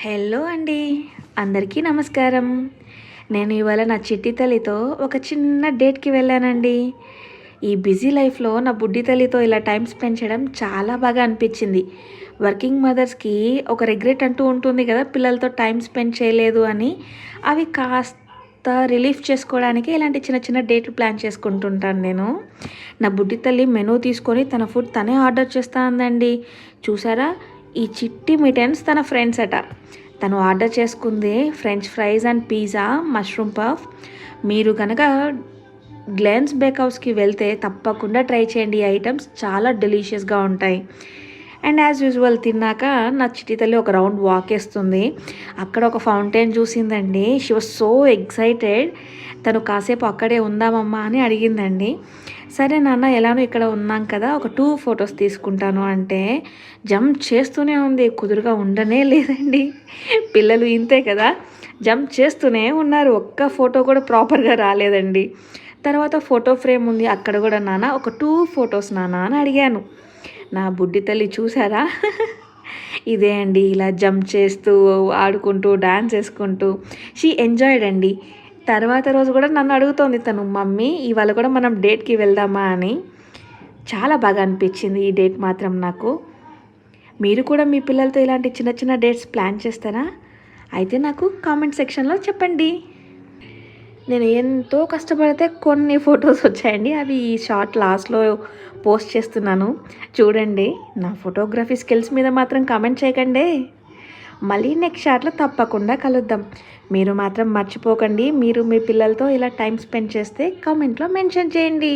Hello అండి, అందరికీ నమస్కారం. నేను ఇవాళ నా చిట్టి తల్లితో ఒక చిన్న డేట్కి వెళ్ళానండి. ఈ బిజీ లైఫ్లో నా బుడ్డి తల్లితో ఇలా టైం స్పెండ్ చేయడం చాలా బాగా అనిపించింది. వర్కింగ్ మదర్స్కి ఒక రిగ్రెట్ అంటూ ఉంటుంది కదా, పిల్లలతో టైం స్పెండ్ చేయలేదు అని. అవి కాస్త రిలీఫ్ చేసుకోవడానికి ఇలాంటి చిన్న చిన్న డేట్లు ప్లాన్ చేసుకుంటుంటాను నేను. నా బుడ్డి తల్లి మెనూ తీసుకొని తన ఫుడ్ తనే ఆర్డర్ చేస్తా ఉందండి. చూసారా, ఈ చిట్టి మిటన్స్ తన ఫ్రెండ్స్ అట. తను ఆర్డర్ చేసుకుంది French fries and pizza, mushroom puff. మీరు కనుక గ్లెన్స్ బేక్ హౌస్కి వెళ్తే తప్పకుండా ట్రై చేయండి. ఈ ఐటమ్స్ చాలా డెలీషియస్గా ఉంటాయి. అండ్ యాజ్ యూజువల్ తిన్నాక నా చిట్టి తల్లి ఒక రౌండ్ వాక్ వేస్తుంది. అక్కడ ఒక ఫౌంటైన్ చూసిందండి. She was so excited. తను కాసేపు అక్కడే ఉందామమ్మా అని అడిగిందండి. సరే నాన్న, ఎలానో ఇక్కడ ఉన్నాం కదా, ఒక 2 ఫొటోస్ తీసుకుంటాను అంటే జంప్ చేస్తూనే ఉంది. కుదురుగా ఉండనే లేదండి. పిల్లలు ఇంతే కదా, జంప్ చేస్తూనే ఉన్నారు. ఒక్క ఫోటో కూడా ప్రాపర్గా రాలేదండి. తర్వాత ఫోటో ఫ్రేమ్ ఉంది, అక్కడ కూడా నాన్న ఒక 2 ఫొటోస్ నాన్న అని అడిగాను. నా బుడ్డి తల్లి చూసారా, ఇదే అండి, ఇలా జంప్ చేస్తూ ఆడుకుంటూ డాన్స్ వేసుకుంటూ షీ ఎంజాయ్డ్ అండి. తర్వాత రోజు కూడా నన్ను అడుగుతోంది తను, మమ్మీ ఇవాళ కూడా మనం డేట్కి వెళ్దామా అని. చాలా బాగా అనిపించింది ఈ డేట్ మాత్రం నాకు. మీరు కూడా మీ పిల్లలతో ఇలాంటి చిన్న చిన్న డేట్స్ ప్లాన్ చేస్తారా? అయితే నాకు కామెంట్ సెక్షన్లో చెప్పండి. నేను ఎంతో కష్టపడితే కొన్ని ఫొటోస్ వచ్చాయండి. అవి ఈ షార్ట్ లాస్ట్లో పోస్ట్ చేస్తున్నాను చూడండి. నా ఫోటోగ్రఫీ స్కిల్స్ మీద మాత్రం కామెంట్ చేయకండి. మళ్ళీ నెక్స్ట్ షార్ట్లో తప్పకుండా కలుద్దాం. మీరు మాత్రం మర్చిపోకండి, మీరు మీ పిల్లలతో ఇలా టైం స్పెండ్ చేస్తే కామెంట్లో మెన్షన్ చేయండి.